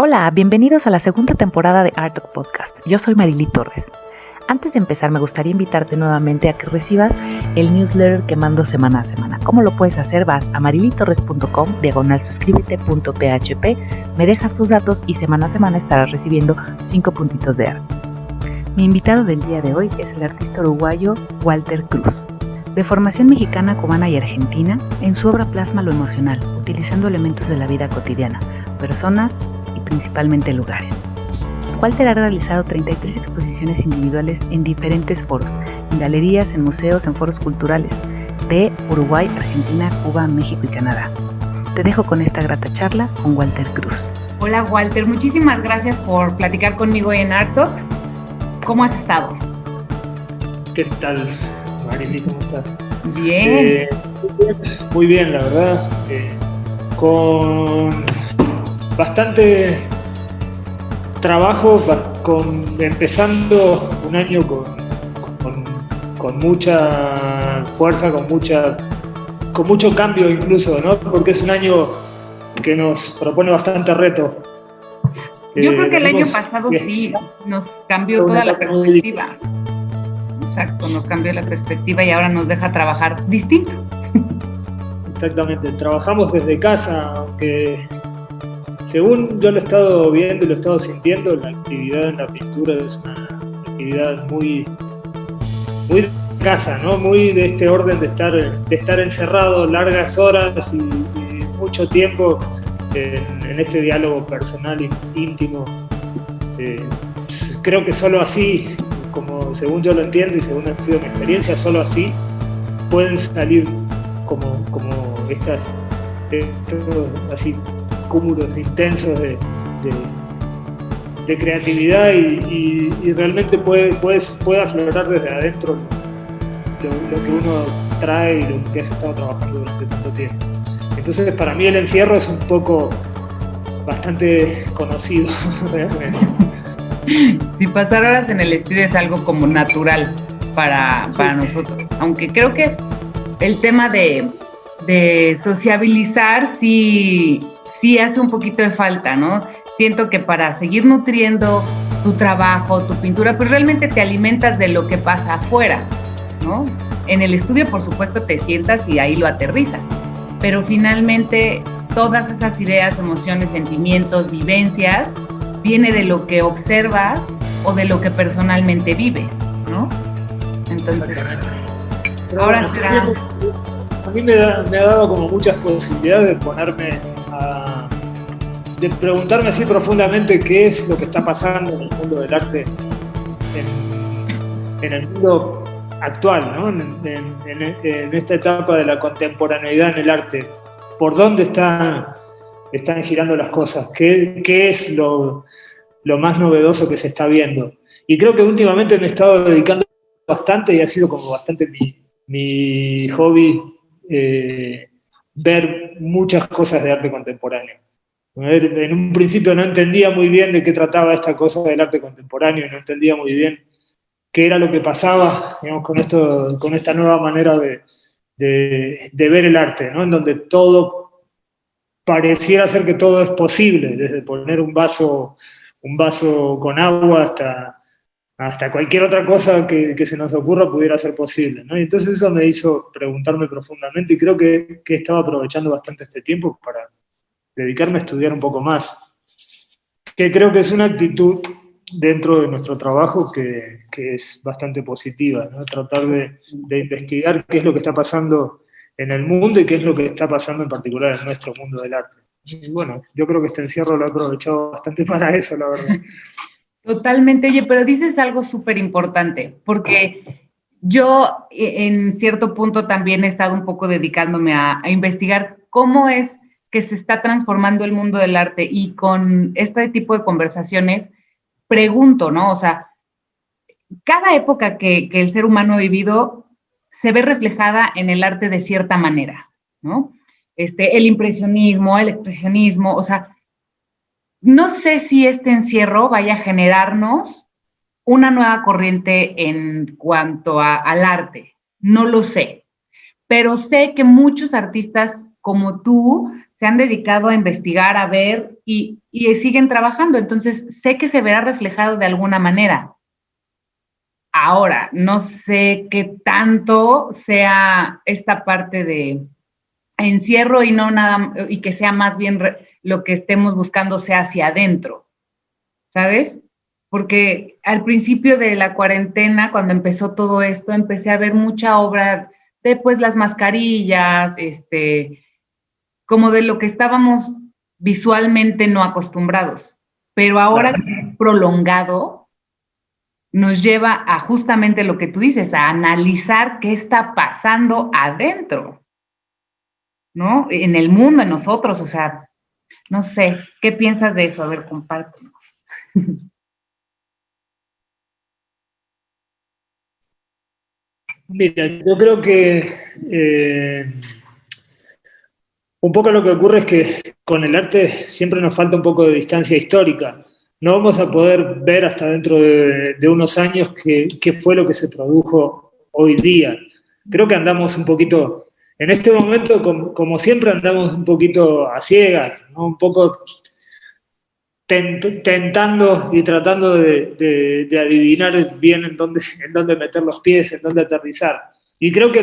Hola, bienvenidos a la segunda temporada de Art Talk Podcast. Yo soy Marily Torres. Antes de empezar, me gustaría invitarte nuevamente a que recibas el newsletter que mando semana a semana. ¿Cómo lo puedes hacer? Vas a marilitorres.com/suscríbete.php, me dejas tus datos y semana a semana estarás recibiendo 5 puntitos de arte. Mi invitado del día de hoy es el artista uruguayo Walter Cruz. De formación mexicana, cubana y argentina, en su obra plasma lo emocional, utilizando elementos de la vida cotidiana, personas y principalmente lugares. Walter ha realizado 33 exposiciones individuales en diferentes foros, en galerías, en museos, en foros culturales de Uruguay, Argentina, Cuba, México y Canadá. Te dejo con esta grata charla con Walter Cruz. Hola Walter, muchísimas gracias por platicar conmigo hoy en Art Talks. ¿Cómo has estado? ¿Qué tal, Marily? ¿Cómo estás? Bien. Muy bien, la verdad. Con bastante trabajo, empezando un año con mucha fuerza, con mucho cambio incluso, ¿no? Porque es un año que nos propone bastante reto. Yo creo que el año pasado sí nos cambió toda la perspectiva. Exacto, nos cambió la perspectiva y ahora nos deja trabajar distinto. Exactamente, trabajamos desde casa, aunque según yo lo he estado viendo y lo he estado sintiendo, la actividad en la pintura es una actividad muy de casa, ¿no? Muy de este orden de estar encerrado largas horas y mucho tiempo en este diálogo personal e íntimo. Creo que solo así, como según yo lo entiendo y según ha sido mi experiencia, solo así pueden salir como estos así cúmulos intensos de creatividad y realmente puede aflorar desde adentro lo que uno trae y lo que has estado trabajando durante tanto tiempo. Entonces para mí el encierro es un poco bastante conocido realmente. Si pasar horas en el estudio es algo como natural para nosotros, aunque creo que el tema de sociabilizar sí hace un poquito de falta, ¿no? Siento que para seguir nutriendo tu trabajo, tu pintura, pues realmente te alimentas de lo que pasa afuera, ¿no? En el estudio, por supuesto, te sientas y ahí lo aterrizas, pero finalmente todas esas ideas, emociones, sentimientos, vivencias, viene de lo que observas o de lo que personalmente vives, ¿no? Entonces, ahora será... A mí me ha dado como muchas posibilidades de preguntarme así profundamente qué es lo que está pasando en el mundo del arte, en el mundo actual, ¿no? En esta etapa de la contemporaneidad en el arte. ¿Por dónde están girando las cosas? ¿Qué es lo más novedoso que se está viendo? Y creo que últimamente me he estado dedicando bastante y ha sido como bastante mi hobby ver muchas cosas de arte contemporáneo. En un principio no entendía muy bien de qué trataba esta cosa del arte contemporáneo y no entendía muy bien qué era lo que pasaba, digamos, con esta nueva manera de ver el arte, ¿no? En donde todo pareciera ser que todo es posible, desde poner un vaso con agua hasta cualquier otra cosa que se nos ocurra pudiera ser posible, ¿no? Y entonces eso me hizo preguntarme profundamente y creo que estaba aprovechando bastante este tiempo para dedicarme a estudiar un poco más, que creo que es una actitud dentro de nuestro trabajo que es bastante positiva, ¿no? Tratar de investigar qué es lo que está pasando en el mundo y qué es lo que está pasando en particular en nuestro mundo del arte. Y bueno, yo creo que este encierro lo he aprovechado bastante para eso, la verdad. Totalmente, oye, pero dices algo súper importante, porque yo en cierto punto también he estado un poco dedicándome a investigar cómo es que se está transformando el mundo del arte y con este tipo de conversaciones pregunto, ¿no? O sea, cada época que el ser humano ha vivido se ve reflejada en el arte de cierta manera, ¿no? El impresionismo, el expresionismo, o sea, no sé si este encierro vaya a generarnos una nueva corriente en cuanto al arte, no lo sé, pero sé que muchos artistas como tú se han dedicado a investigar, a ver y siguen trabajando. Entonces, sé que se verá reflejado de alguna manera. Ahora, no sé qué tanto sea esta parte de encierro y no nada, y que sea más bien lo que estemos buscando sea hacia adentro, ¿sabes? Porque al principio de la cuarentena, cuando empezó todo esto, empecé a ver mucha obra de pues las mascarillas, como de lo que estábamos visualmente no acostumbrados. Pero ahora que es prolongado, nos lleva a justamente lo que tú dices, a analizar qué está pasando adentro, ¿no? En el mundo, en nosotros, o sea, no sé, ¿qué piensas de eso? A ver, compártenos. Mira, yo creo que un poco lo que ocurre es que con el arte siempre nos falta un poco de distancia histórica. No vamos a poder ver hasta dentro de unos años qué fue lo que se produjo hoy día. Creo que andamos un poquito, en este momento, como siempre, andamos un poquito a ciegas, ¿no? Un poco tentando y tratando de adivinar bien en dónde meter los pies, en dónde aterrizar. Y creo que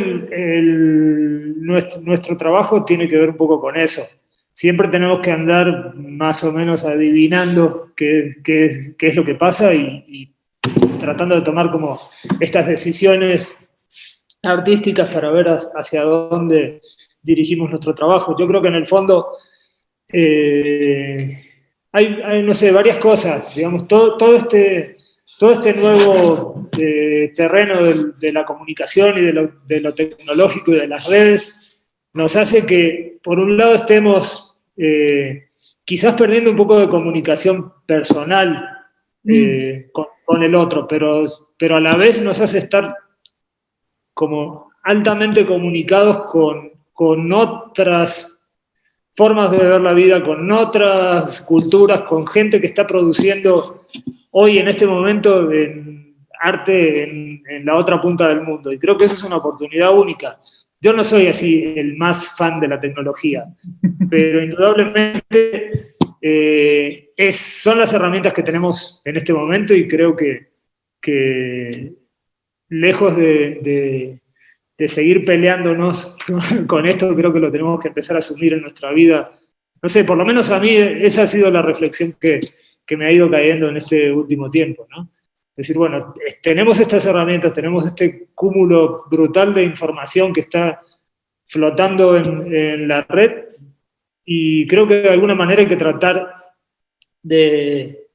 nuestro trabajo tiene que ver un poco con eso. Siempre tenemos que andar más o menos adivinando qué es lo que pasa y tratando de tomar como estas decisiones artísticas para ver hacia dónde dirigimos nuestro trabajo. Yo creo que en el fondo hay, no sé, varias cosas, digamos, todo este nuevo terreno de la comunicación y de lo tecnológico y de las redes nos hace que, por un lado, estemos quizás perdiendo un poco de comunicación personal con el otro, pero a la vez nos hace estar como altamente comunicados con otras formas de ver la vida, con otras culturas, con gente que está produciendo hoy en este momento en arte en la otra punta del mundo. Y creo que eso es una oportunidad única. Yo no soy así el más fan de la tecnología, pero indudablemente son las herramientas que tenemos en este momento y creo que lejos de seguir peleándonos con esto, creo que lo tenemos que empezar a asumir en nuestra vida. No sé, por lo menos a mí esa ha sido la reflexión que me ha ido cayendo en este último tiempo, ¿no? Es decir, bueno, tenemos estas herramientas, tenemos este cúmulo brutal de información que está flotando en la red y creo que de alguna manera hay que tratar de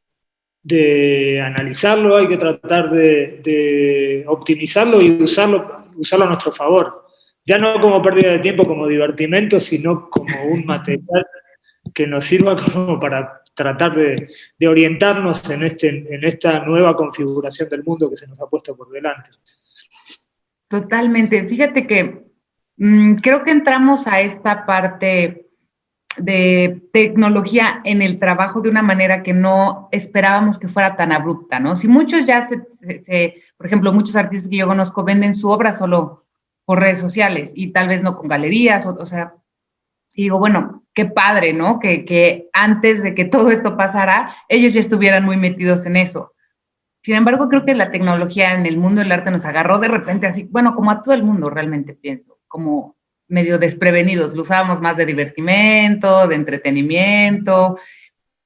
analizarlo, hay que tratar de optimizarlo y usarlo a nuestro favor. Ya no como pérdida de tiempo, como divertimento, sino como un material que nos sirva como para tratar de orientarnos en esta nueva configuración del mundo que se nos ha puesto por delante. Totalmente. Fíjate que creo que entramos a esta parte de tecnología en el trabajo de una manera que no esperábamos que fuera tan abrupta, ¿no? Si muchos ya por ejemplo, muchos artistas que yo conozco venden su obra solo por redes sociales y tal vez no con galerías, o sea, y digo, bueno, qué padre, ¿no? Que antes de que todo esto pasara, ellos ya estuvieran muy metidos en eso. Sin embargo, creo que la tecnología en el mundo del arte nos agarró de repente así, bueno, como a todo el mundo realmente pienso, como medio desprevenidos, lo usábamos más de divertimento, de entretenimiento,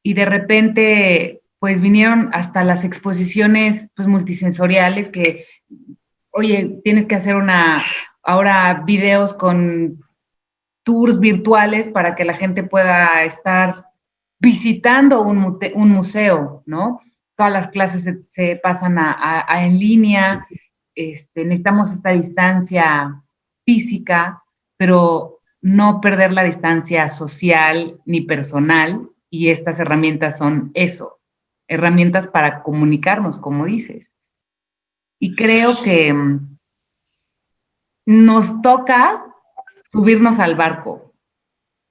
y de repente, pues vinieron hasta las exposiciones pues, multisensoriales que, oye, tienes que hacer ahora videos con tours virtuales para que la gente pueda estar visitando un museo, ¿no? Todas las clases se pasan en línea, necesitamos esta distancia física, pero no perder la distancia social ni personal, y estas herramientas son eso, herramientas para comunicarnos, como dices. Y creo que nos toca subirnos al barco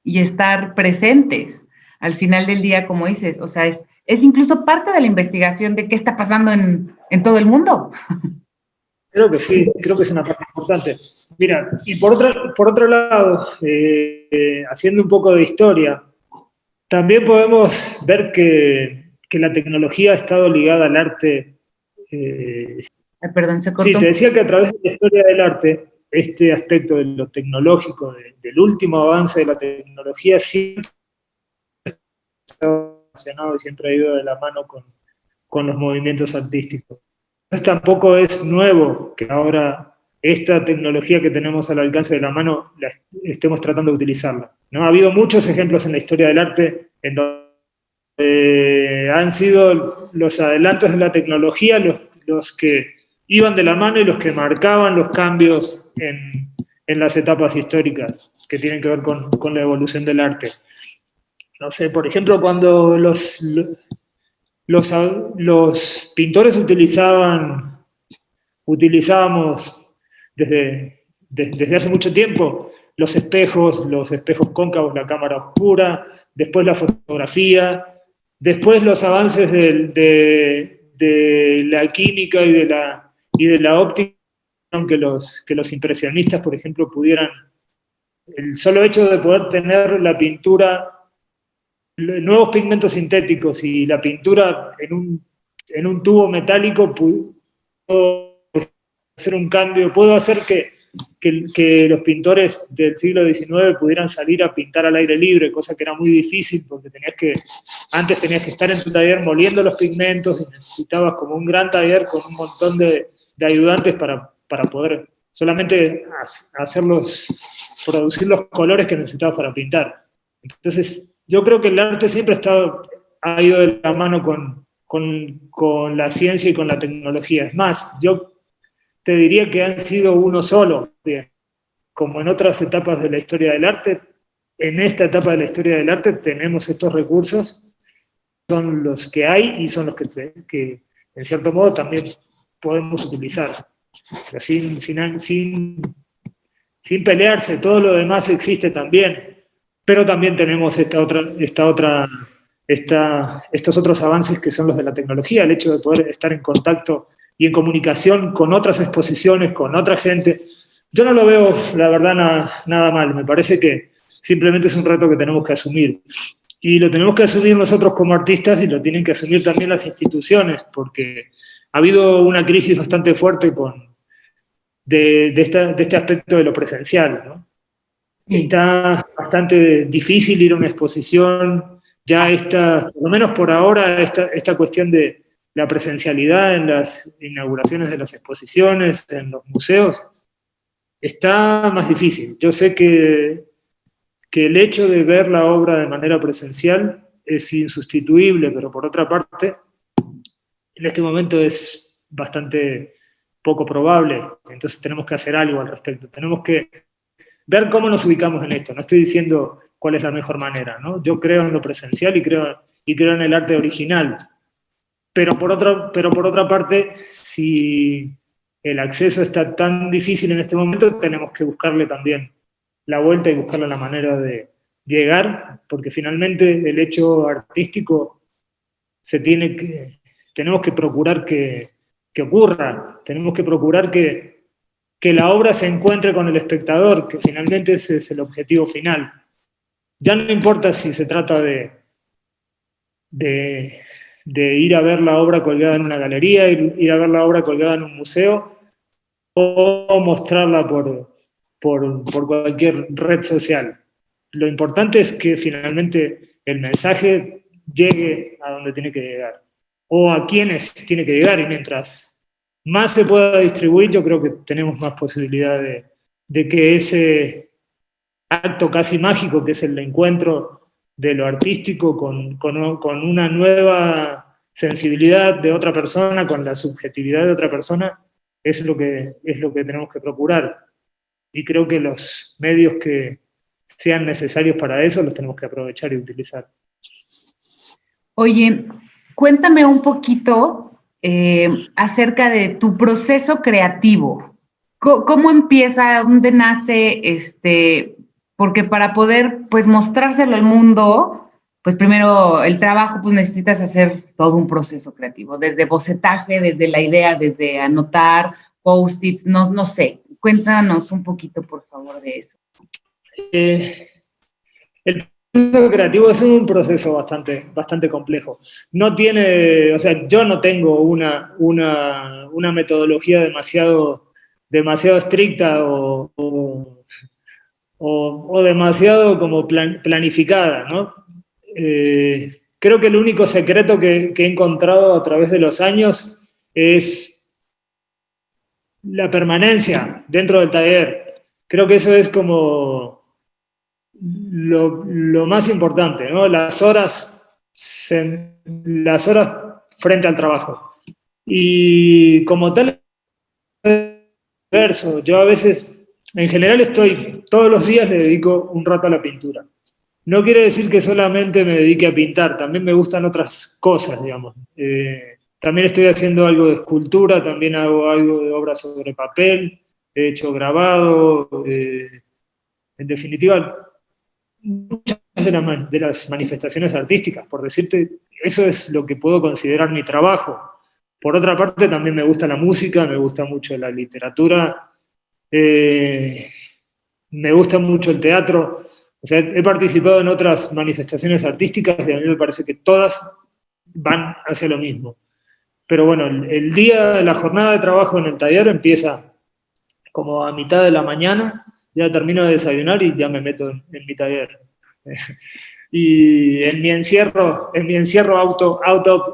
y estar presentes al final del día, como dices, o sea, es incluso parte de la investigación de qué está pasando en todo el mundo. Creo que sí, creo que es una parte importante. Mira, y por otro lado, haciendo un poco de historia, también podemos ver que la tecnología ha estado ligada al arte. Perdón, se Sí, cortó. te decía que a través de la historia del arte, este aspecto de lo tecnológico, del último avance de la tecnología, siempre ha estado relacionado y siempre ha ido de la mano con los movimientos artísticos. Entonces tampoco es nuevo que ahora esta tecnología que tenemos al alcance de la mano la estemos tratando de utilizarla, ¿no? Ha habido muchos ejemplos en la historia del arte en donde han sido los adelantos de la tecnología los que iban de la mano y los que marcaban los cambios en las etapas históricas que tienen que ver con la evolución del arte. No sé, por ejemplo, cuando los pintores utilizábamos desde hace mucho tiempo los espejos cóncavos, la cámara oscura, después la fotografía, después los avances de la química y de la óptica, que los impresionistas, por ejemplo, pudieran, el solo hecho de poder tener la pintura, nuevos pigmentos sintéticos y la pintura en un tubo metálico, puedo hacer un cambio, puedo hacer que los pintores del siglo XIX pudieran salir a pintar al aire libre, cosa que era muy difícil porque antes tenías que estar en tu taller moliendo los pigmentos y necesitabas como un gran taller con un montón de ayudantes para poder solamente producir los colores que necesitabas para pintar. Entonces, yo creo que el arte siempre ha ido de la mano con la ciencia y con la tecnología. Es más, yo te diría que han sido uno solo, bien. Como en otras etapas de la historia del arte, en esta etapa de la historia del arte tenemos estos recursos, son los que hay y son los que en cierto modo también podemos utilizar. Pero sin pelearse, todo lo demás existe también. Pero también tenemos estos otros avances que son los de la tecnología, el hecho de poder estar en contacto y en comunicación con otras exposiciones, con otra gente. Yo no lo veo, la verdad, nada mal. Me parece que simplemente es un reto que tenemos que asumir. Y lo tenemos que asumir nosotros como artistas y lo tienen que asumir también las instituciones, porque ha habido una crisis bastante fuerte de este aspecto de lo presencial, ¿no? Está bastante difícil ir a una exposición, ya por lo menos por ahora, esta cuestión de la presencialidad en las inauguraciones de las exposiciones, en los museos, está más difícil. Yo sé que el hecho de ver la obra de manera presencial es insustituible, pero por otra parte, en este momento es bastante poco probable, entonces tenemos que hacer algo al respecto, tenemos que ver cómo nos ubicamos en esto. No estoy diciendo cuál es la mejor manera, ¿no? Yo creo en lo presencial y creo en el arte original. Pero por otra parte, si el acceso está tan difícil en este momento, tenemos que buscarle también la vuelta y buscarle la manera de llegar, porque finalmente el hecho artístico tenemos que procurar que ocurra, tenemos que procurar que la obra se encuentre con el espectador, que finalmente ese es el objetivo final. Ya no importa si se trata de ir a ver la obra colgada en una galería, ir a ver la obra colgada en un museo, o mostrarla por cualquier red social. Lo importante es que finalmente el mensaje llegue a donde tiene que llegar, o a quienes tiene que llegar, y mientras más se pueda distribuir, yo creo que tenemos más posibilidad de que ese acto casi mágico, que es el encuentro de lo artístico con una nueva sensibilidad de otra persona, con la subjetividad de otra persona, es lo que tenemos que procurar. Y creo que los medios que sean necesarios para eso los tenemos que aprovechar y utilizar. Oye, cuéntame un poquito acerca de tu proceso creativo. ¿Cómo empieza? ¿Dónde nace? Porque para poder, pues, mostrárselo al mundo, pues primero el trabajo, pues necesitas hacer todo un proceso creativo, desde bocetaje, desde la idea, desde anotar, post-its, no sé. Cuéntanos un poquito, por favor, de eso. El proceso creativo es un proceso bastante complejo. No tiene, o sea, yo no tengo una metodología demasiado estricta o demasiado como planificada, ¿no? Creo que el único secreto que he encontrado a través de los años es la permanencia dentro del taller. Creo que eso es como lo más importante, ¿no? Las horas frente al trabajo. Y como tal, yo a veces, en general todos los días le dedico un rato a la pintura. No quiere decir que solamente me dedique a pintar, también me gustan otras cosas, digamos. También estoy haciendo algo de escultura, también hago algo de obra sobre papel, he hecho grabado, en definitiva, muchas de las manifestaciones artísticas, por decirte, eso es lo que puedo considerar mi trabajo. Por otra parte, también me gusta la música, me gusta mucho la literatura, me gusta mucho el teatro. O sea, he participado en otras manifestaciones artísticas y a mí me parece que todas van hacia lo mismo. Pero bueno, la jornada de trabajo en el taller empieza como a mitad de la mañana, ya termino de desayunar y ya me meto en mi taller. Y en mi encierro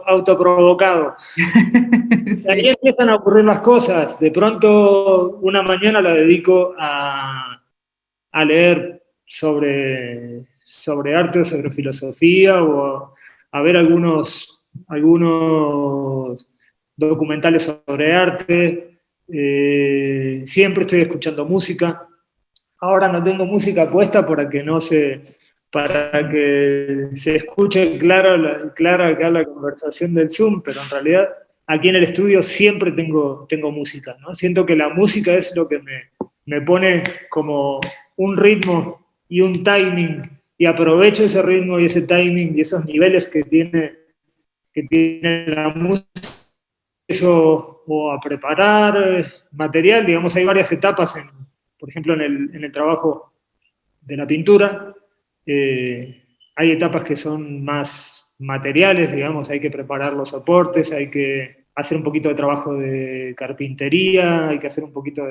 autoprovocado. Sí. Ahí empiezan a ocurrir las cosas. De pronto, una mañana la dedico a leer sobre arte o sobre filosofía, o a ver algunos documentales sobre arte. Siempre estoy escuchando música. Ahora no tengo música puesta para que se escuche clara acá la conversación del Zoom, pero en realidad aquí en el estudio siempre tengo música, ¿no? Siento que la música es lo que me pone como un ritmo y un timing, y aprovecho ese ritmo y ese timing y esos niveles que tiene la música, eso, o a preparar material, digamos, hay varias etapas, por ejemplo, en el trabajo de la pintura, hay etapas que son más materiales, digamos, hay que preparar los soportes, hay que hacer un poquito de trabajo de carpintería, hay que hacer un poquito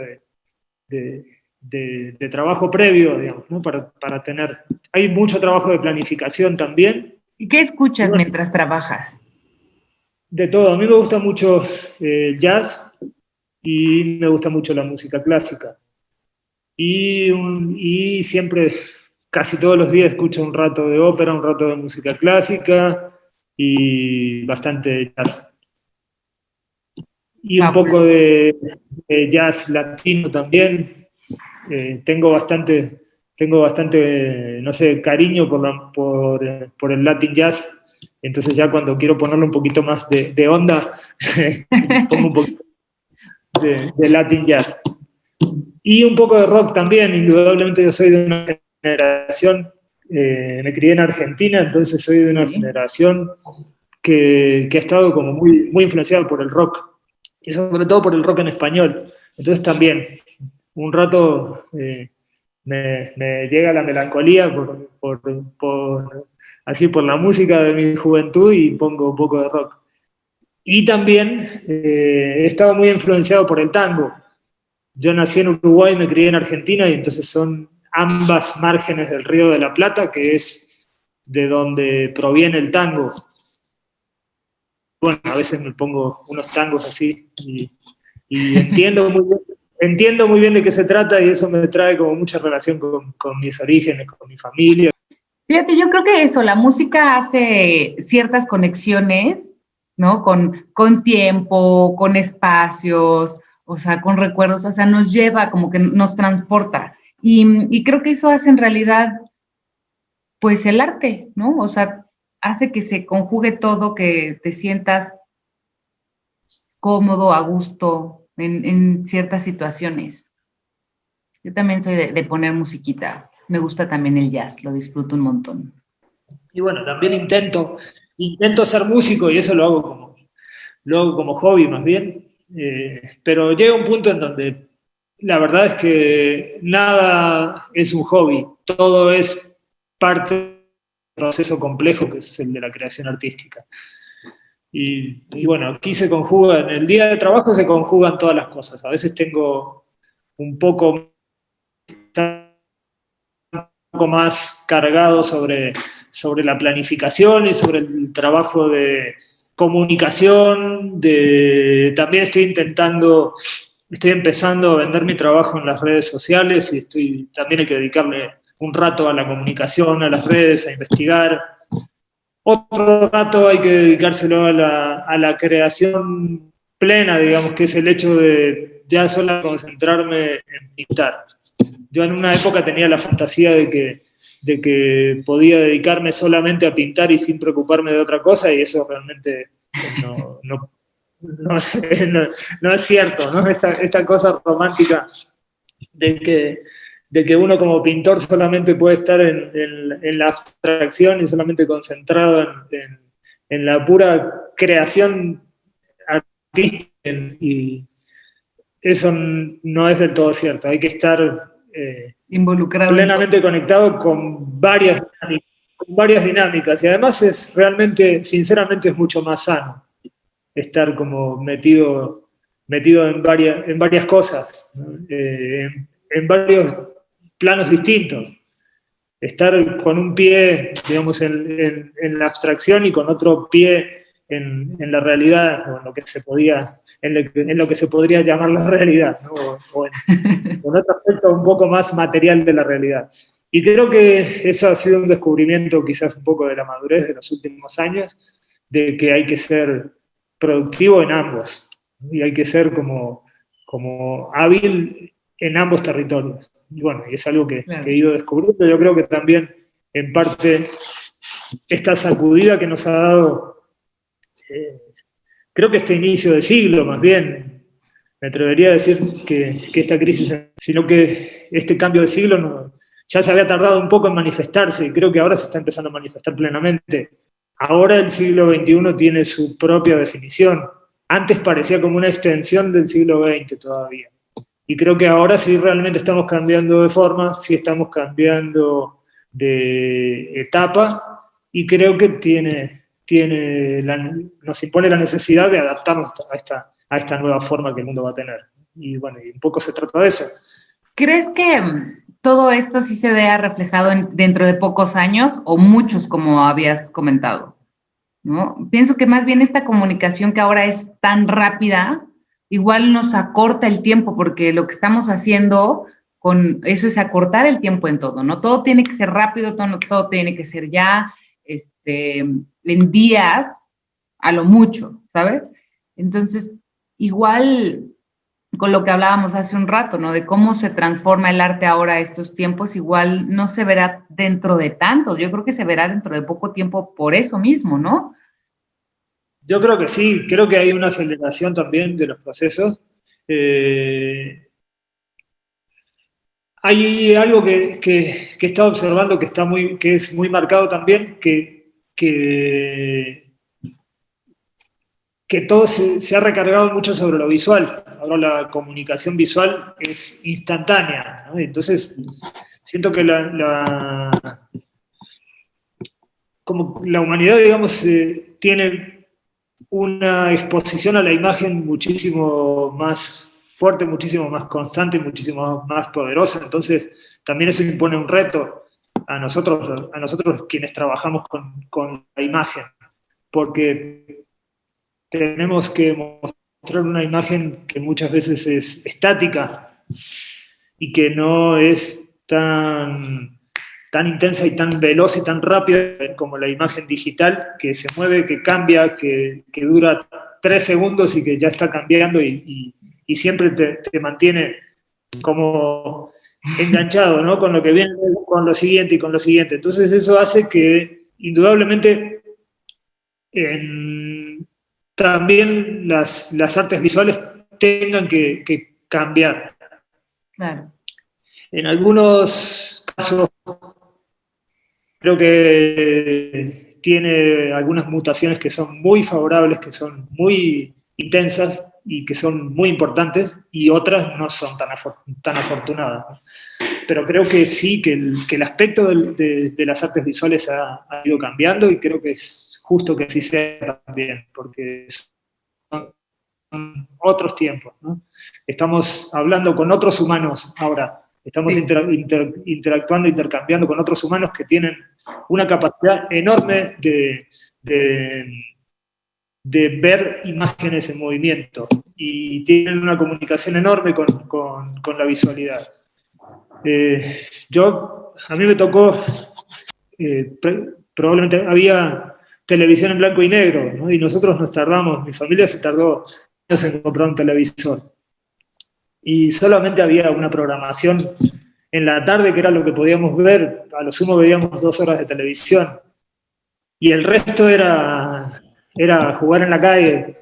de trabajo previo, digamos, ¿no? Para tener... Hay mucho trabajo de planificación también. ¿Y qué escuchas mientras trabajas? De todo. A mí me gusta mucho el jazz y me gusta mucho la música clásica. Y siempre, casi todos los días, escucho un rato de ópera, un rato de música clásica y bastante jazz. Y un poco de jazz latino también. Tengo bastante, no sé, cariño por el Latin jazz. Entonces ya cuando quiero ponerle un poquito más de onda, pongo un poquito de Latin jazz. Y un poco de rock también. Indudablemente yo soy de una generación, me crié en Argentina, entonces soy de una generación que ha estado como muy influenciada por el rock. Y sobre todo por el rock en español. Entonces también, un rato me llega la melancolía así por la música de mi juventud y pongo un poco de rock. Y también he estado muy influenciado por el tango. Yo nací en Uruguay, me crié en Argentina y entonces son ambas márgenes del Río de la Plata, que es de donde proviene el tango. Bueno, a veces me pongo unos tangos así y entiendo muy bien de qué se trata y eso me trae como mucha relación con mis orígenes, con mi familia. Fíjate, yo creo que eso, la música hace ciertas conexiones, ¿no? Con tiempo, con espacios, o sea, con recuerdos, o sea, nos lleva, como que nos transporta. Y creo que eso hace en realidad, pues, el arte, ¿no? O sea, hace que se conjugue todo, que te sientas cómodo, a gusto en ciertas situaciones. Yo también soy de poner musiquita. Me gusta también el jazz, lo disfruto un montón. Y bueno, también intento ser músico y eso lo hago como hobby más bien. Pero llega un punto en donde la verdad es que nada es un hobby, todo es parte del proceso complejo que es el de la creación artística. Y bueno, aquí se conjuga, en el día de trabajo se conjugan todas las cosas. A veces tengo un poco más cargado sobre la planificación y sobre el trabajo de comunicación. También estoy empezando a vender mi trabajo en las redes sociales y también hay que dedicarle un rato a la comunicación, a las redes, a investigar. Otro rato hay que dedicárselo a la creación plena, digamos, que es el hecho de ya solo concentrarme en pintar. Yo en una época tenía la fantasía de que podía dedicarme solamente a pintar y sin preocuparme de otra cosa, y eso realmente no es cierto, ¿no? Esta cosa romántica de que uno como pintor solamente puede estar en la abstracción y solamente concentrado en la pura creación artística, y eso no es del todo cierto. Hay que estar involucrado plenamente conectado con varias dinámicas, y además es realmente, sinceramente, es mucho más sano estar como metido en varias cosas, ¿no? En varios planos distintos. Estar con un pie, digamos, en la abstracción y con otro pie en la realidad, o en lo que se podría llamar la realidad, ¿no? o en otro aspecto un poco más material de la realidad. Y creo que eso ha sido un descubrimiento quizás un poco de la madurez de los últimos años, de que hay que ser productivo en ambos, y hay que ser como hábil en ambos territorios. Y bueno, y es algo que he ido descubriendo. Yo creo que también, en parte, esta sacudida que nos ha dado, creo que este inicio de siglo, más bien, me atrevería a decir que esta crisis, sino que este cambio de siglo ya se había tardado un poco en manifestarse, y creo que ahora se está empezando a manifestar plenamente. Ahora el siglo XXI tiene su propia definición. Antes parecía como una extensión del siglo XX todavía. Y creo que ahora sí realmente estamos cambiando de forma, sí estamos cambiando de etapa, y creo que nos impone la necesidad de adaptarnos a esta nueva forma que el mundo va a tener. Y bueno, y un poco se trata de eso. ¿Crees que todo esto sí se vea reflejado dentro de pocos años o muchos, como habías comentado? ¿No? Pienso que más bien esta comunicación que ahora es tan rápida, igual nos acorta el tiempo, porque lo que estamos haciendo con eso es acortar el tiempo en todo, ¿no? Todo tiene que ser rápido, todo tiene que ser ya, en días, a lo mucho, ¿sabes? Entonces, igual con lo que hablábamos hace un rato, ¿no? De cómo se transforma el arte ahora a estos tiempos, igual no se verá dentro de tantos, yo creo que se verá dentro de poco tiempo por eso mismo, ¿no? Yo creo que sí, creo que hay una aceleración también de los procesos. Hay algo que he estado observando que es muy marcado también, que todo se ha recargado mucho sobre lo visual. Ahora la comunicación visual es instantánea, ¿no? Entonces, siento que como la humanidad, digamos, tiene una exposición a la imagen muchísimo más fuerte, muchísimo más constante, muchísimo más poderosa. Entonces, también eso impone un reto a nosotros quienes trabajamos con la imagen, porque tenemos que mostrar una imagen que muchas veces es estática y que no es tan intensa y tan veloz y tan rápida como la imagen digital, que se mueve, que cambia, que dura 3 segundos y que ya está cambiando, y siempre te mantiene como enganchado, ¿no? Con lo que viene, con lo siguiente y con lo siguiente. Entonces eso hace que indudablemente también las artes visuales tengan que cambiar. Claro. En algunos casos creo que tiene algunas mutaciones que son muy favorables, que son muy intensas, y que son muy importantes, y otras no son tan afortunadas, ¿no? Pero creo que sí, que el aspecto de las artes visuales ha ido cambiando, y creo que es justo que así sea también, porque son otros tiempos, ¿no? Estamos hablando con otros humanos ahora, estamos Sí. interactuando, intercambiando con otros humanos que tienen una capacidad enorme de ver imágenes en movimiento, y tienen una comunicación enorme con la visualidad. A mí me tocó, probablemente había televisión en blanco y negro, ¿no? Y nosotros nos tardamos, mi familia se tardó años en comprar un televisor. Y solamente había una programación en la tarde, que era lo que podíamos ver, a lo sumo veíamos 2 horas de televisión. Y el resto era jugar en la calle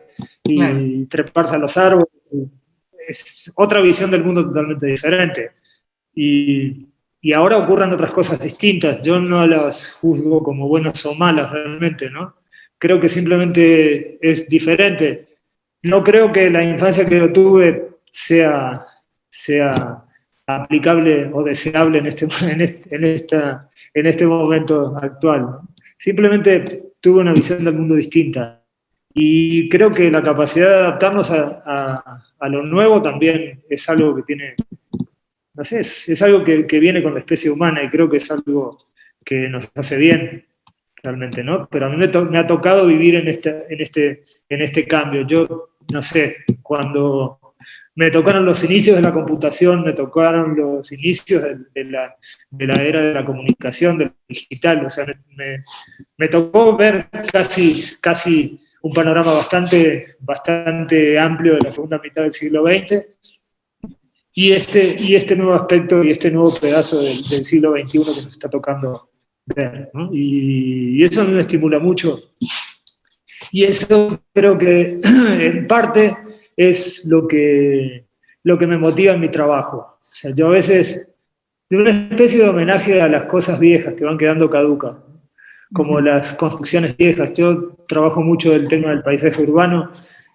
y Claro. treparse a los árboles. Es otra visión del mundo totalmente diferente. Y ahora ocurren otras cosas distintas. Yo no las juzgo como buenas o malas realmente, ¿no? Creo que simplemente es diferente. No creo que la infancia que yo tuve sea aplicable o deseable en este momento actual, ¿no? Simplemente tuve una visión del mundo distinta. Y creo que la capacidad de adaptarnos a lo nuevo también es algo que tiene, no sé, es algo que viene con la especie humana, y creo que es algo que nos hace bien realmente, ¿no? Pero a mí me ha tocado vivir en este cambio. Yo, no sé, cuando me tocaron los inicios de la computación, me tocaron los inicios de la era de la comunicación, del digital, o sea, me tocó ver casi un panorama bastante amplio de la segunda mitad del siglo XX, y este nuevo aspecto y este nuevo pedazo del siglo XXI que nos está tocando ver, ¿no? Y eso a mí me estimula mucho. Y eso creo que en parte es lo que me motiva en mi trabajo. O sea, yo a veces, de una especie de homenaje a las cosas viejas que van quedando caducas, como las construcciones viejas. Yo trabajo mucho el tema del paisaje urbano,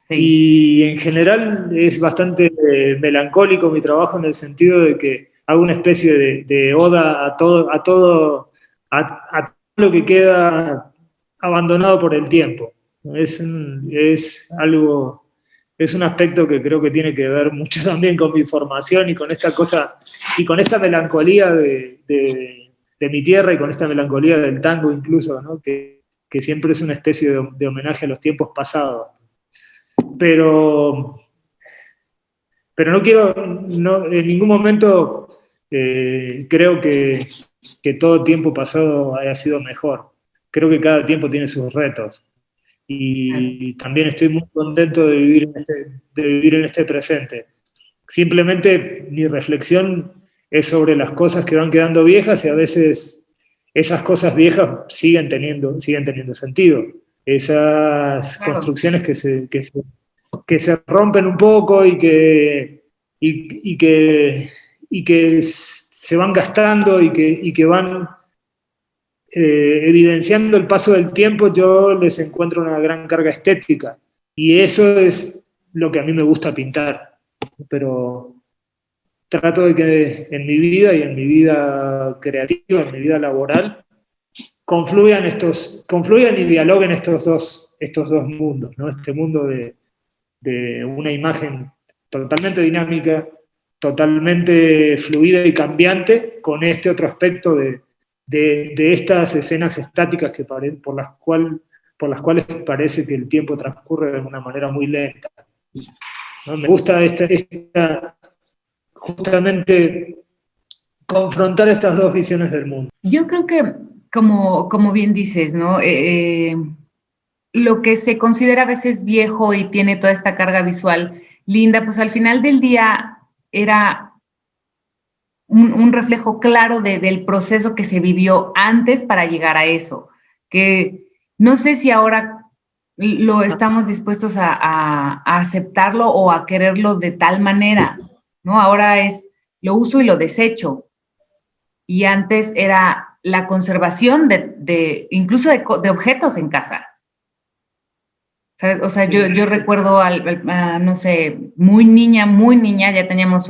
Sí. y en general es bastante melancólico mi trabajo, en el sentido de que hago una especie de oda a todo lo que queda abandonado por el tiempo. Es un aspecto que creo que tiene que ver mucho también con mi formación, y con esta cosa, y con esta melancolía de mi tierra, y con esta melancolía del tango incluso, ¿no? Que siempre es una especie de homenaje a los tiempos pasados. Pero no quiero, en ningún momento creo que todo tiempo pasado haya sido mejor. Creo que cada tiempo tiene sus retos. Y también estoy muy contento de vivir en este presente. Simplemente mi reflexión es sobre las cosas que van quedando viejas, y a veces esas cosas viejas siguen teniendo sentido. Esas construcciones que se rompen un poco, y que se van gastando, y que van evidenciando el paso del tiempo, yo les encuentro una gran carga estética. Y eso es lo que a mí me gusta pintar. Pero trato de que en mi vida, y en mi vida creativa, en mi vida laboral, confluyan y dialoguen estos dos mundos, ¿no? Este mundo de una imagen totalmente dinámica, totalmente fluida y cambiante, con este otro aspecto de estas escenas estáticas por las cuales parece que el tiempo transcurre de una manera muy lenta, ¿no? Me gusta justamente confrontar estas dos visiones del mundo. Yo creo que, como bien dices, ¿no? Lo que se considera a veces viejo y tiene toda esta carga visual linda, pues al final del día era un reflejo claro del proceso que se vivió antes para llegar a eso, que no sé si ahora lo estamos dispuestos a aceptarlo o a quererlo de tal manera, ¿no? Ahora es lo uso y lo desecho, y antes era la conservación incluso de objetos en casa. ¿sabes? O sea, Sí, yo recuerdo, no sé, muy niña, ya teníamos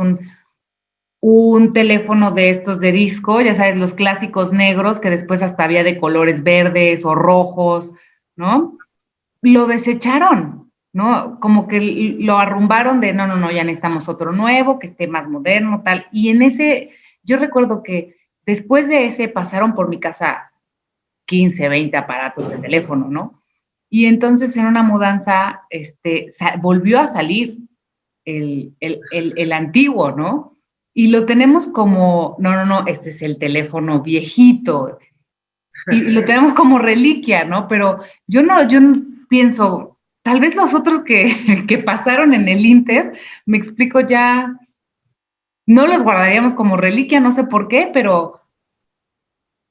un teléfono de estos de disco, ya sabes, los clásicos negros, que después hasta había de colores verdes o rojos, ¿no? Lo desecharon, ¿no? Como que lo arrumbaron de, no, ya necesitamos otro nuevo, que esté más moderno, tal. Y en ese, yo recuerdo que después de ese pasaron por mi casa 15, 20 aparatos de teléfono, ¿no? Y entonces en una mudanza, volvió a salir el antiguo, ¿no? Y lo tenemos como, no, este es el teléfono viejito, y lo tenemos como reliquia, ¿no? Pero yo no pienso, tal vez los otros que pasaron en el Inter, me explico, ya no los guardaríamos como reliquia, no sé por qué, pero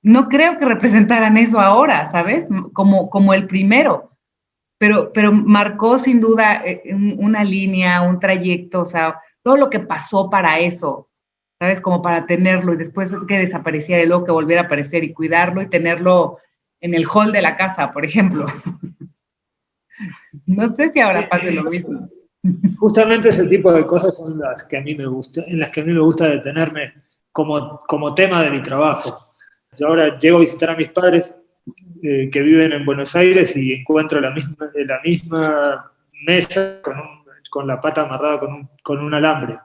no creo que representaran eso ahora, ¿sabes? Como el primero. Pero marcó sin duda una línea, un trayecto, o sea, todo lo que pasó para eso, ¿sabes? Como para tenerlo y después que desapareciera y luego que volviera a aparecer y cuidarlo y tenerlo en el hall de la casa, por ejemplo. No sé si ahora pase lo mismo. justamente ese tipo de cosas son las que a mí me gusta, en las que a mí me gusta detenerme como tema de mi trabajo. Yo ahora llego a visitar a mis padres que viven en Buenos Aires y encuentro la misma mesa con la pata amarrada con un alambre.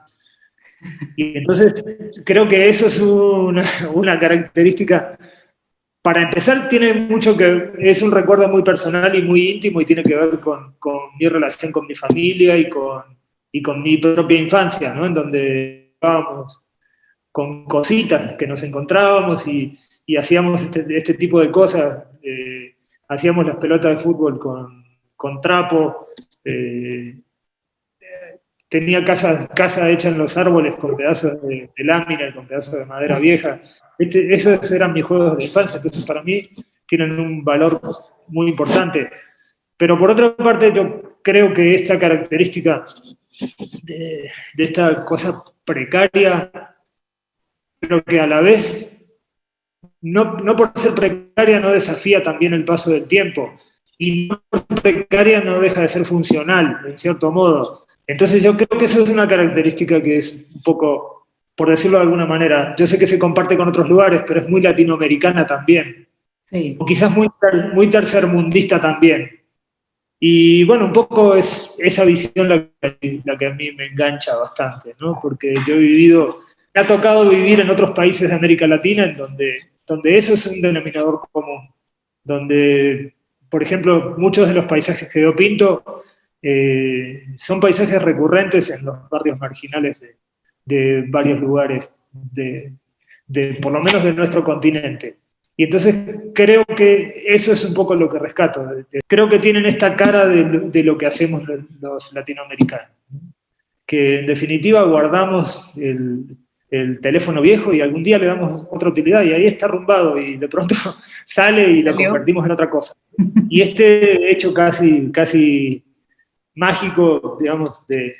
Y entonces creo que eso es una característica. Para empezar, tiene mucho que, es un recuerdo muy personal y muy íntimo y tiene que ver con mi relación con mi familia y con mi propia infancia, ¿no? En donde estábamos con cositas que nos encontrábamos y hacíamos este tipo de cosas. Hacíamos las pelotas de fútbol con trapo. Tenía casa hecha en los árboles con pedazos de lámina y con pedazos de madera vieja. Esos eran mis juegos de infancia, entonces para mí tienen un valor muy importante. Pero por otra parte, yo creo que esta característica de esta cosa precaria, pero que a la vez, no por ser precaria, no desafía también el paso del tiempo. Y no por ser precaria no deja de ser funcional, en cierto modo. Entonces yo creo que eso es una característica que es un poco, por decirlo de alguna manera, yo sé que se comparte con otros lugares, pero es muy latinoamericana también. Sí. O quizás muy tercermundista también. Y bueno, un poco es esa visión la que a mí me engancha bastante, ¿no? Porque yo me ha tocado vivir en otros países de América Latina en donde eso es un denominador común, donde, por ejemplo, muchos de los paisajes que yo pinto son paisajes recurrentes en los barrios marginales de varios lugares, por lo menos de nuestro continente. Y entonces creo que eso es un poco lo que rescato. Creo que tienen esta cara de lo que hacemos los latinoamericanos, que en definitiva guardamos el teléfono viejo y algún día le damos otra utilidad y ahí está arrumbado y de pronto sale y lo convertimos en otra cosa. Y este hecho casi mágico, digamos, de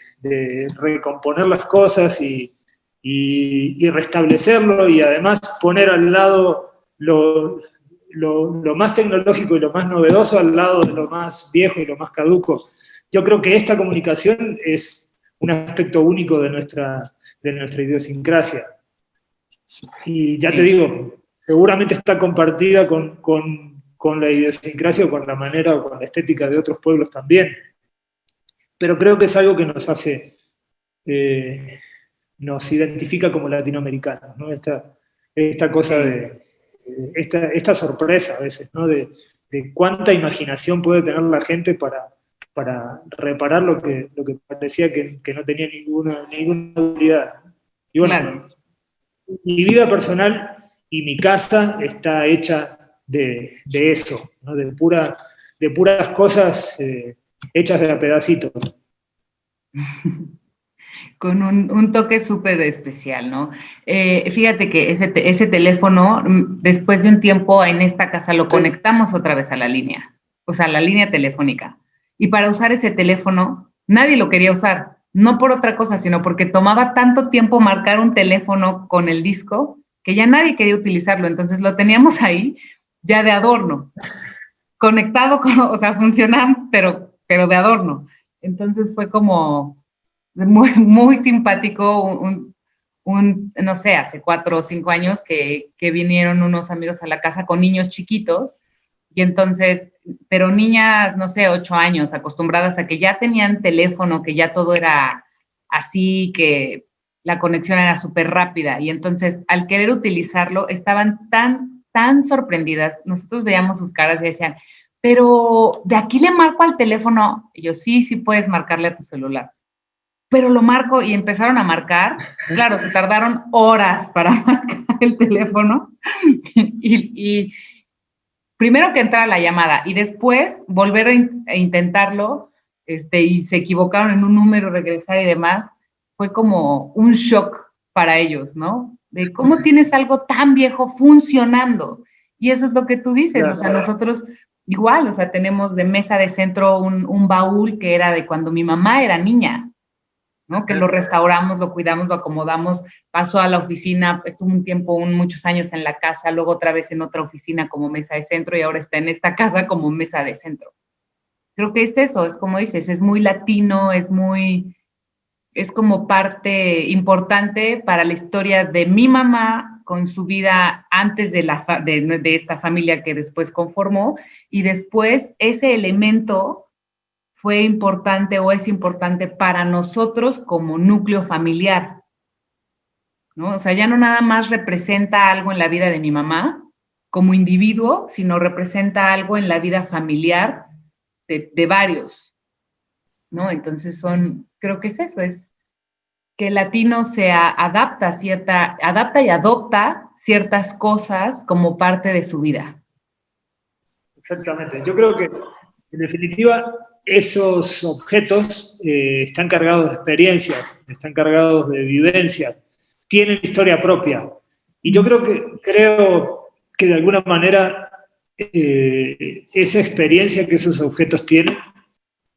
recomponer las cosas y restablecerlo y además poner al lado lo más tecnológico y lo más novedoso al lado de lo más viejo y lo más caduco. Yo creo que esta comunicación es un aspecto único de nuestra idiosincrasia. Y ya te digo, seguramente está compartida con la idiosincrasia o con la manera o con la estética de otros pueblos también. Pero creo que es algo que nos hace, nos identifica como latinoamericanos, ¿no? Esta cosa esta sorpresa a veces, ¿no? De cuánta imaginación puede tener la gente para reparar lo que parecía que no tenía ninguna utilidad. Y bueno, claro, mi vida personal y mi casa está hecha de eso, ¿no? de puras cosas hechas de a pedacitos. Con un toque súper especial, ¿no? Fíjate que ese teléfono, después de un tiempo en esta casa lo conectamos otra vez a la línea, o sea, la línea telefónica. Y para usar ese teléfono, nadie lo quería usar, no por otra cosa, sino porque tomaba tanto tiempo marcar un teléfono con el disco que ya nadie quería utilizarlo, entonces lo teníamos ahí ya de adorno, conectado, o sea, funcionando, pero pero de adorno. Entonces fue como muy, muy simpático no sé, hace 4 o 5 años que vinieron unos amigos a la casa con niños chiquitos y entonces, pero niñas, no sé, 8 años, acostumbradas a que ya tenían teléfono, que ya todo era así, que la conexión era súper rápida y entonces al querer utilizarlo estaban tan sorprendidas. Nosotros veíamos sus caras y decían, pero ¿de aquí le marco al teléfono? Y yo, sí, sí puedes marcarle a tu celular. Pero lo marco y empezaron a marcar. Claro, se tardaron horas para marcar el teléfono y primero que entrara la llamada y después volver a intentarlo y se equivocaron en un número, regresar y demás, fue como un shock para ellos, ¿no? De cómo tienes algo tan viejo funcionando. Y eso es lo que tú dices, o sea, nosotros igual, o sea, tenemos de mesa de centro un baúl que era de cuando mi mamá era niña, ¿no? Que lo restauramos, lo cuidamos, lo acomodamos, pasó a la oficina, estuvo un tiempo, muchos años en la casa, luego otra vez en otra oficina como mesa de centro y ahora está en esta casa como mesa de centro. Creo que es eso, es como dices, es muy latino, es como parte importante para la historia de mi mamá con su vida antes de esta familia que después conformó y después ese elemento fue importante o es importante para nosotros como núcleo familiar, ¿no? O sea, ya no nada más representa algo en la vida de mi mamá como individuo, sino representa algo en la vida familiar de varios, ¿no? Entonces creo que es eso, es que el latino adapta y adopta ciertas cosas como parte de su vida. Exactamente. Yo creo que, en definitiva, esos objetos están cargados de experiencias, están cargados de vivencias, tienen historia propia. Y yo creo que de alguna manera esa experiencia que esos objetos tienen,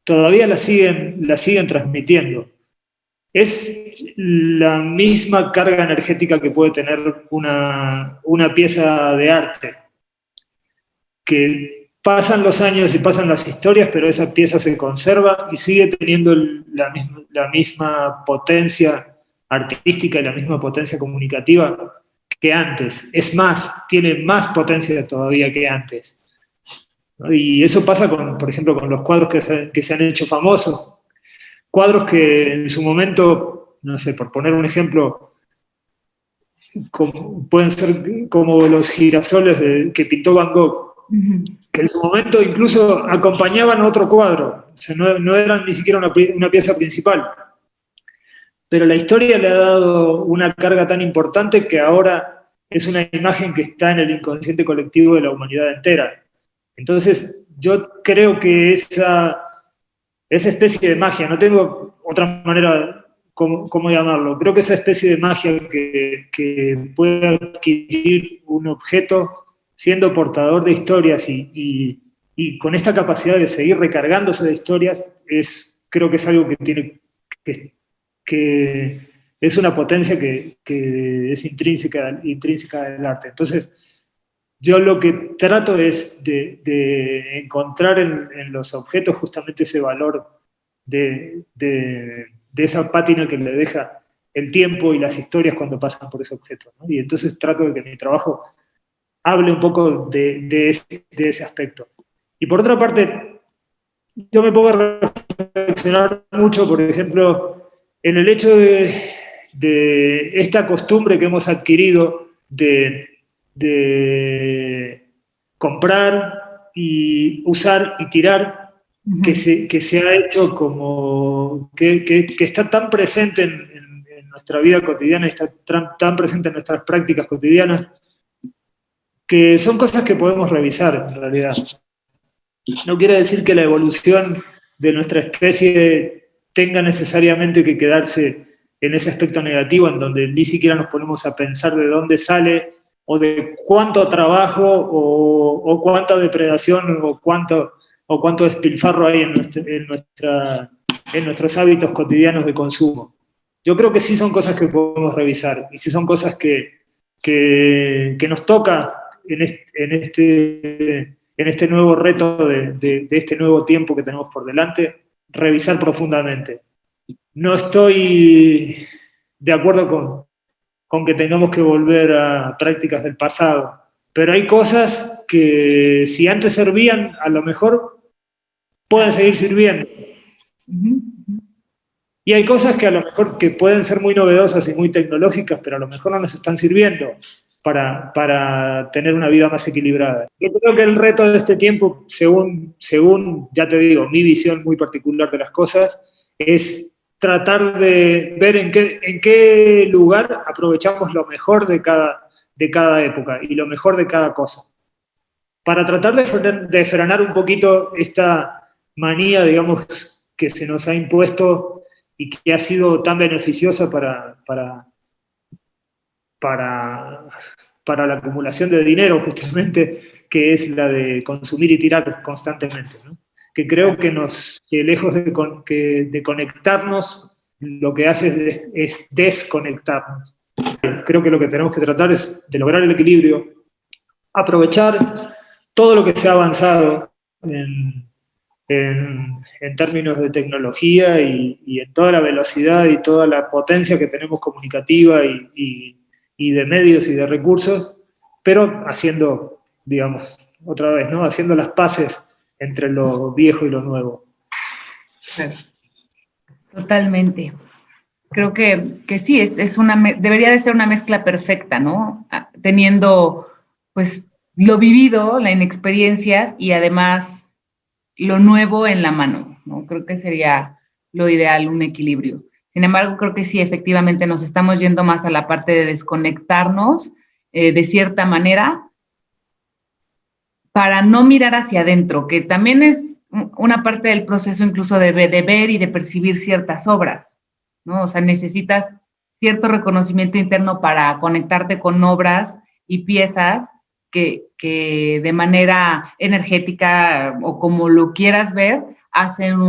todavía la siguen transmitiendo. Es la misma carga energética que puede tener una pieza de arte, que pasan los años y pasan las historias, pero esa pieza se conserva y sigue teniendo la misma potencia artística y la misma potencia comunicativa que antes. Es más, tiene más potencia todavía que antes. Y eso pasa, por ejemplo, con los cuadros que se han hecho famosos. Cuadros que en su momento, no sé, por poner un ejemplo, pueden ser como los girasoles que pintó Van Gogh, que en su momento incluso acompañaban a otro cuadro, o sea, no eran ni siquiera una pieza principal. Pero la historia le ha dado una carga tan importante que ahora es una imagen que está en el inconsciente colectivo de la humanidad entera. Entonces, yo creo que esa especie de magia, no tengo otra manera cómo llamarlo, creo que esa especie de magia que puede adquirir un objeto siendo portador de historias y con esta capacidad de seguir recargándose de historias, creo que es algo que es una potencia que es intrínseca del arte. Entonces, yo lo que trato es de encontrar en los objetos justamente ese valor de esa pátina que le deja el tiempo y las historias cuando pasan por ese objeto, ¿no? Y entonces trato de que mi trabajo hable un poco de ese aspecto. Y por otra parte, yo me pongo a reflexionar mucho, por ejemplo, en el hecho de esta costumbre que hemos adquirido de comprar y usar y tirar, que se ha hecho como que está tan presente en nuestra vida cotidiana, está tan presente en nuestras prácticas cotidianas, que son cosas que podemos revisar en realidad. No quiere decir que la evolución de nuestra especie tenga necesariamente que quedarse en ese aspecto negativo, en donde ni siquiera nos ponemos a pensar de dónde sale, o de cuánto trabajo, o cuánta depredación, o cuánto despilfarro hay en nuestros hábitos cotidianos de consumo. Yo creo que sí son cosas que podemos revisar, y sí son cosas que nos toca en en este nuevo reto de este nuevo tiempo que tenemos por delante, revisar profundamente. No estoy de acuerdo con que tengamos que volver a prácticas del pasado, pero hay cosas que si antes servían, a lo mejor pueden seguir sirviendo. Y hay cosas que a lo mejor que pueden ser muy novedosas y muy tecnológicas, pero a lo mejor no nos están sirviendo para tener una vida más equilibrada. Yo creo que el reto de este tiempo, según ya te digo, mi visión muy particular de las cosas, es tratar de ver en qué lugar aprovechamos lo mejor de cada época y lo mejor de cada cosa. Para tratar de frenar un poquito esta manía, digamos, que se nos ha impuesto y que ha sido tan beneficiosa para la acumulación de dinero, justamente, que es la de consumir y tirar constantemente, ¿no? Que creo que lejos de conectarnos, lo que hace es desconectarnos. Creo que lo que tenemos que tratar es de lograr el equilibrio, aprovechar todo lo que se ha avanzado en términos de tecnología y en toda la velocidad y toda la potencia que tenemos comunicativa y de medios y de recursos, pero haciendo, digamos, otra vez, ¿no? Haciendo las paces entre lo viejo y lo nuevo. Totalmente. Creo que sí, debería de ser una mezcla perfecta, ¿no? Teniendo, pues, lo vivido, las inexperiencias y además lo nuevo en la mano, ¿no? Creo que sería lo ideal, un equilibrio. Sin embargo, creo que sí, efectivamente nos estamos yendo más a la parte de desconectarnos de cierta manera para no mirar hacia adentro, que también es una parte del proceso incluso de ver y de percibir ciertas obras, ¿no? O sea, necesitas cierto reconocimiento interno para conectarte con obras y piezas que de manera energética o como lo quieras ver, hacen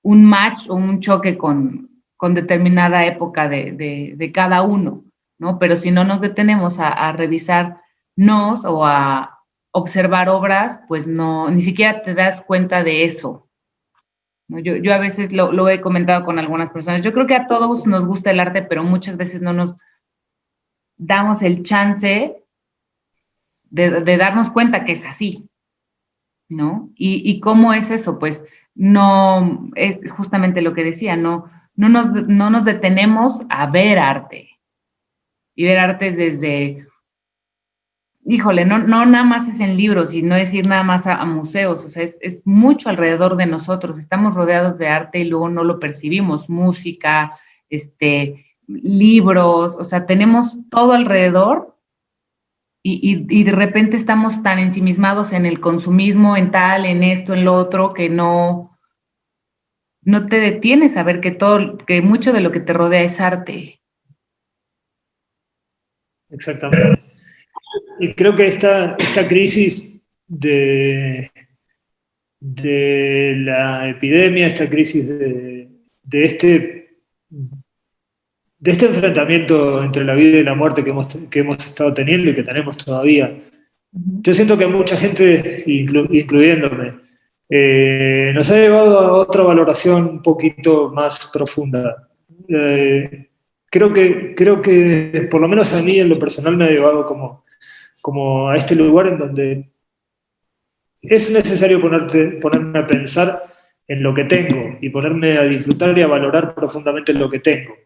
un match o un choque con determinada época de cada uno, ¿no? Pero si no nos detenemos a revisarnos o a observar obras, pues no, ni siquiera te das cuenta de eso, ¿no? Yo a veces lo he comentado con algunas personas. Yo creo que a todos nos gusta el arte, pero muchas veces no nos damos el chance de darnos cuenta que es así, ¿no? ¿Y cómo es eso? Pues no, es justamente lo que decía, no nos detenemos a ver arte. Y ver arte desde, híjole, no nada más es en libros y no es ir nada más a museos, o sea, es mucho alrededor de nosotros, estamos rodeados de arte y luego no lo percibimos, música, libros, o sea, tenemos todo alrededor. Y de repente estamos tan ensimismados en el consumismo, en tal, en esto, en lo otro, que no te detienes a ver que mucho de lo que te rodea es arte. Exactamente. Y creo que esta crisis de la epidemia, esta crisis de este enfrentamiento entre la vida y la muerte que hemos estado teniendo y que tenemos todavía. Yo siento que mucha gente, incluyéndome, nos ha llevado a otra valoración un poquito más profunda. Creo que por lo menos a mí en lo personal me ha llevado como a este lugar en donde es necesario ponerme a pensar en lo que tengo y ponerme a disfrutar y a valorar profundamente lo que tengo.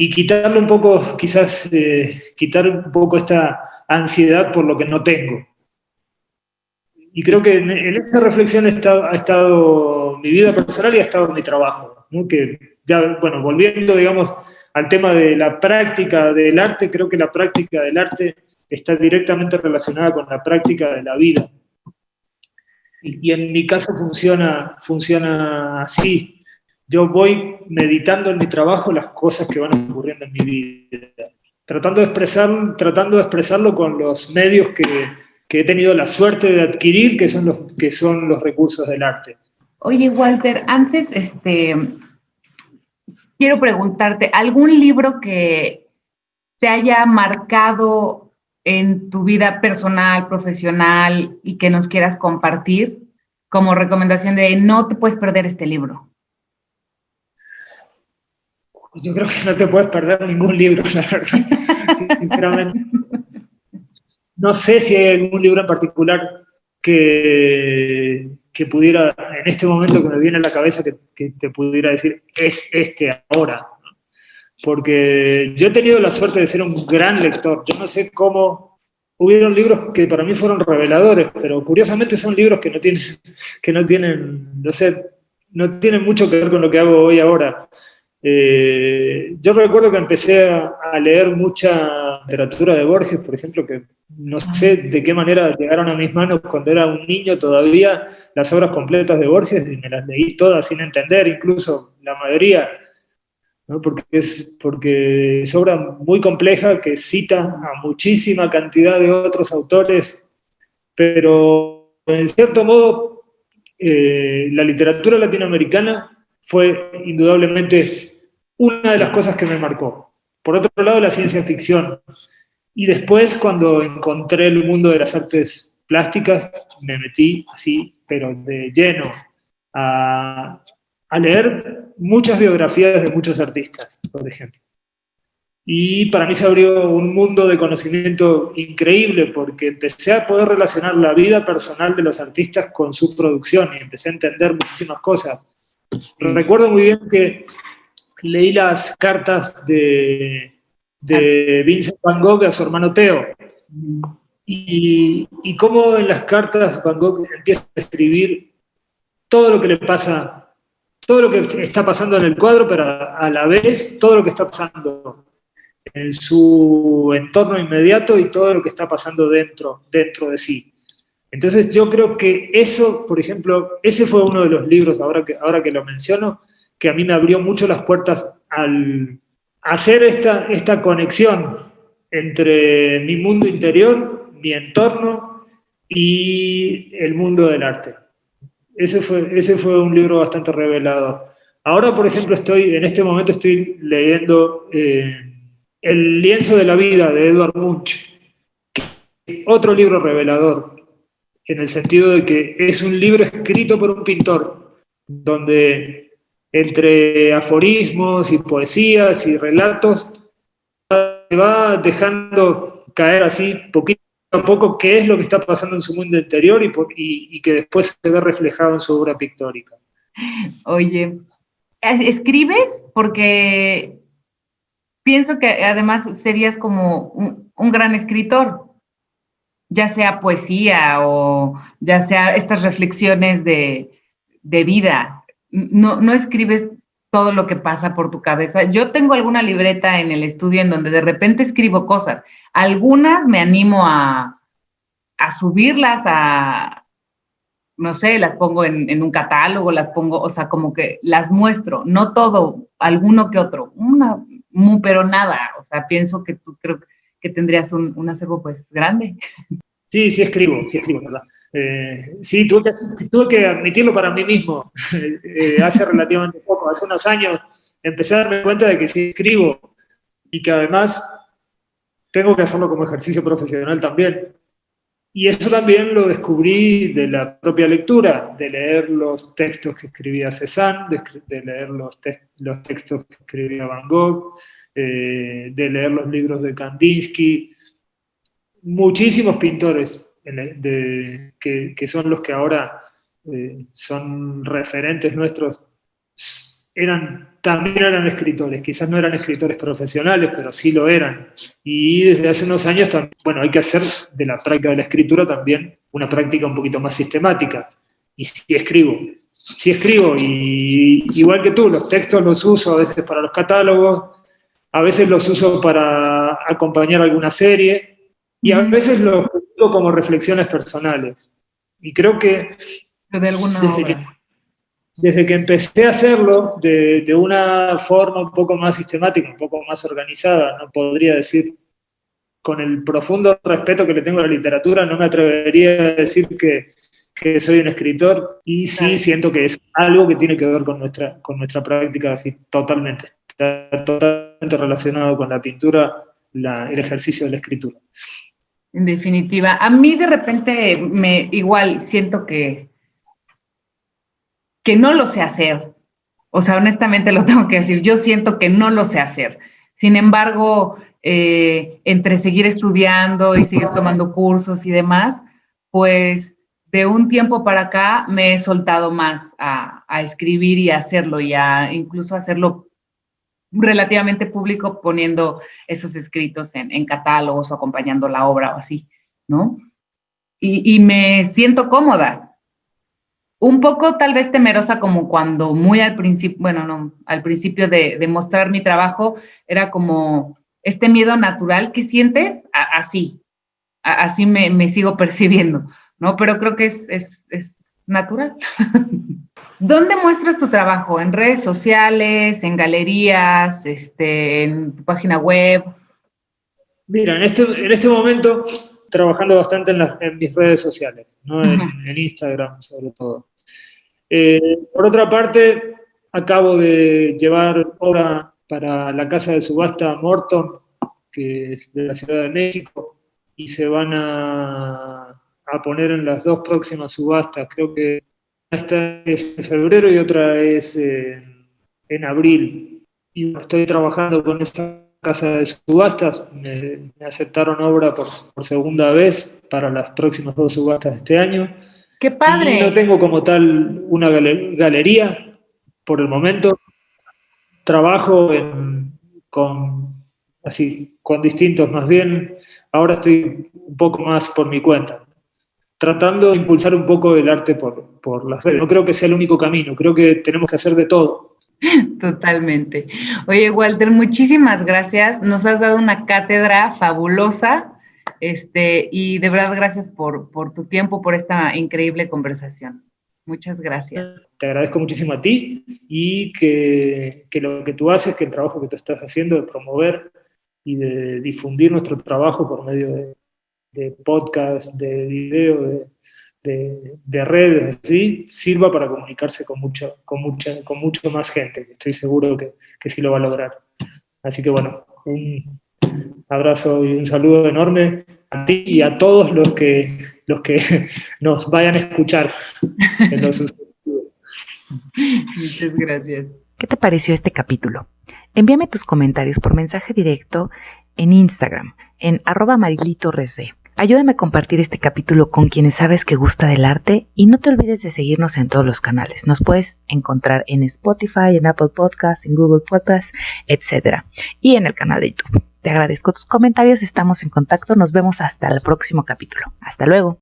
Y quitarle un poco, quizás, quitar un poco esta ansiedad por lo que no tengo. Y creo que en esa reflexión ha estado mi vida personal y ha estado mi trabajo, ¿no? Que ya, bueno, volviendo, digamos, al tema de la práctica del arte, creo que la práctica del arte está directamente relacionada con la práctica de la vida. Y en mi caso funciona así. Yo voy meditando en mi trabajo las cosas que van ocurriendo en mi vida, tratando de expresarlo con los medios que he tenido la suerte de adquirir, que son los recursos del arte. Oye, Walter, antes, quiero preguntarte, ¿algún libro que te haya marcado en tu vida personal, profesional y que nos quieras compartir como recomendación de no te puedes perder este libro? Yo creo que no te puedes perder ningún libro, la verdad, sinceramente. No sé si hay algún libro en particular que pudiera, en este momento que me viene a la cabeza, que te pudiera decir, es este ahora. Porque yo he tenido la suerte de ser un gran lector. Yo no sé cómo hubieron libros que para mí fueron reveladores, pero curiosamente son libros no sé, no tienen mucho que ver con lo que hago hoy ahora. Yo recuerdo que empecé a leer mucha literatura de Borges, por ejemplo, que no sé de qué manera llegaron a mis manos cuando era un niño todavía, las obras completas de Borges, y me las leí todas sin entender, incluso la mayoría, ¿no? Porque es obra muy compleja que cita a muchísima cantidad de otros autores, pero en cierto modo la literatura latinoamericana fue indudablemente una de las cosas que me marcó. Por otro lado, la ciencia ficción. Y después, cuando encontré el mundo de las artes plásticas, me metí así, pero de lleno, a leer muchas biografías de muchos artistas, por ejemplo. Y para mí se abrió un mundo de conocimiento increíble porque empecé a poder relacionar la vida personal de los artistas con su producción y empecé a entender muchísimas cosas. Recuerdo muy bien que leí las cartas de Vincent Van Gogh a su hermano Theo. Y cómo en las cartas Van Gogh empieza a escribir todo lo que le pasa, todo lo que está pasando en el cuadro, pero a la vez todo lo que está pasando en su entorno inmediato y todo lo que está pasando dentro de sí. Entonces yo creo que eso, por ejemplo, ese fue uno de los libros, ahora que lo menciono, que a mí me abrió mucho las puertas al hacer esta conexión entre mi mundo interior, mi entorno y el mundo del arte. Ese fue un libro bastante revelador. Ahora, por ejemplo, en este momento estoy leyendo El lienzo de la vida de Edvard Munch, que es otro libro revelador, en el sentido de que es un libro escrito por un pintor, donde entre aforismos y poesías y relatos va dejando caer así poquito a poco qué es lo que está pasando en su mundo interior y que después se ve reflejado en su obra pictórica. Oye, ¿escribes? Porque pienso que además serías como un gran escritor, ya sea poesía o ya sea estas reflexiones de vida. No escribes todo lo que pasa por tu cabeza. Yo tengo alguna libreta en el estudio en donde de repente escribo cosas. Algunas me animo a subirlas, no sé, las pongo en un catálogo, las pongo, o sea, como que las muestro. No todo, alguno que otro. Pero nada. O sea, pienso que tú creo que tendrías un acervo pues grande. Sí, escribo, ¿verdad? Sí, tuve que admitirlo para mí mismo. Hace relativamente poco, hace unos años, empecé a darme cuenta de que sí escribo y que además tengo que hacerlo como ejercicio profesional también. Y eso también lo descubrí de la propia lectura, de leer los textos que escribía Cézanne, de leer los textos que escribía Van Gogh, de leer los libros de Kandinsky. Muchísimos pintores que son los que ahora son referentes nuestros, también eran escritores, quizás no eran escritores profesionales, pero sí lo eran. Y desde hace unos años, bueno, hay que hacer de la práctica de la escritura también una práctica un poquito más sistemática. Y sí escribo, y igual que tú, los textos los uso a veces para los catálogos, a veces los uso para acompañar alguna serie, y a veces los uso como reflexiones personales. Y creo que de alguna obra. Desde que empecé a hacerlo de una forma un poco más sistemática, un poco más organizada, no podría decir, con el profundo respeto que le tengo a la literatura, no me atrevería a decir que soy un escritor, y sí siento que es algo que tiene que ver con nuestra práctica, así totalmente. Está totalmente relacionado con la pintura, el ejercicio de la escritura. En definitiva. A mí de repente igual siento que no lo sé hacer. O sea, honestamente lo tengo que decir, yo siento que no lo sé hacer. Sin embargo, entre seguir estudiando y seguir tomando cursos y demás, pues de un tiempo para acá me he soltado más a escribir y a hacerlo, y a incluso hacerlo relativamente público, poniendo esos escritos en catálogos o acompañando la obra o así, ¿no? Y me siento cómoda. Un poco tal vez temerosa, como cuando muy al principio, bueno, no, al principio de mostrar mi trabajo, era como este miedo natural que sientes, así me sigo percibiendo, ¿no? Pero creo que es natural. ¿Dónde muestras tu trabajo? ¿En redes sociales, en galerías, en tu página web? Mira, en este momento trabajando bastante en mis redes sociales, ¿no? En Instagram sobre todo. Por otra parte, acabo de llevar obra para la casa de subasta Morton, que es de la Ciudad de México, y se van a poner en las 2 próximas subastas. Creo que esta es en febrero y otra es en abril. Y bueno, estoy trabajando con esa casa de subastas. Me aceptaron obra por segunda vez para las próximas 2 subastas de este año. ¡Qué padre! Y no tengo como tal una galería por el momento. Trabajo con distintos, más bien ahora estoy un poco más por mi cuenta, tratando de impulsar un poco el arte por las redes. No creo que sea el único camino, creo que tenemos que hacer de todo. Totalmente. Oye, Walter, muchísimas gracias. Nos has dado una cátedra fabulosa, y de verdad gracias por tu tiempo, por esta increíble conversación. Muchas gracias. Te agradezco muchísimo a ti, y que lo que tú haces, que el trabajo que tú estás haciendo de promover y de difundir nuestro trabajo por medio de podcast, de video, de redes, ¿sí? Sirva para comunicarse con mucho más gente, que estoy seguro que sí lo va a lograr. Así que bueno, un abrazo y un saludo enorme a ti y a todos los que nos vayan a escuchar en los Muchas gracias. ¿Qué te pareció este capítulo? Envíame tus comentarios por mensaje directo en Instagram, en @marilitoresd. Ayúdame a compartir este capítulo con quienes sabes que gusta del arte, y no te olvides de seguirnos en todos los canales. Nos puedes encontrar en Spotify, en Apple Podcasts, en Google Podcasts, etc. Y en el canal de YouTube. Te agradezco tus comentarios, estamos en contacto, nos vemos hasta el próximo capítulo. Hasta luego.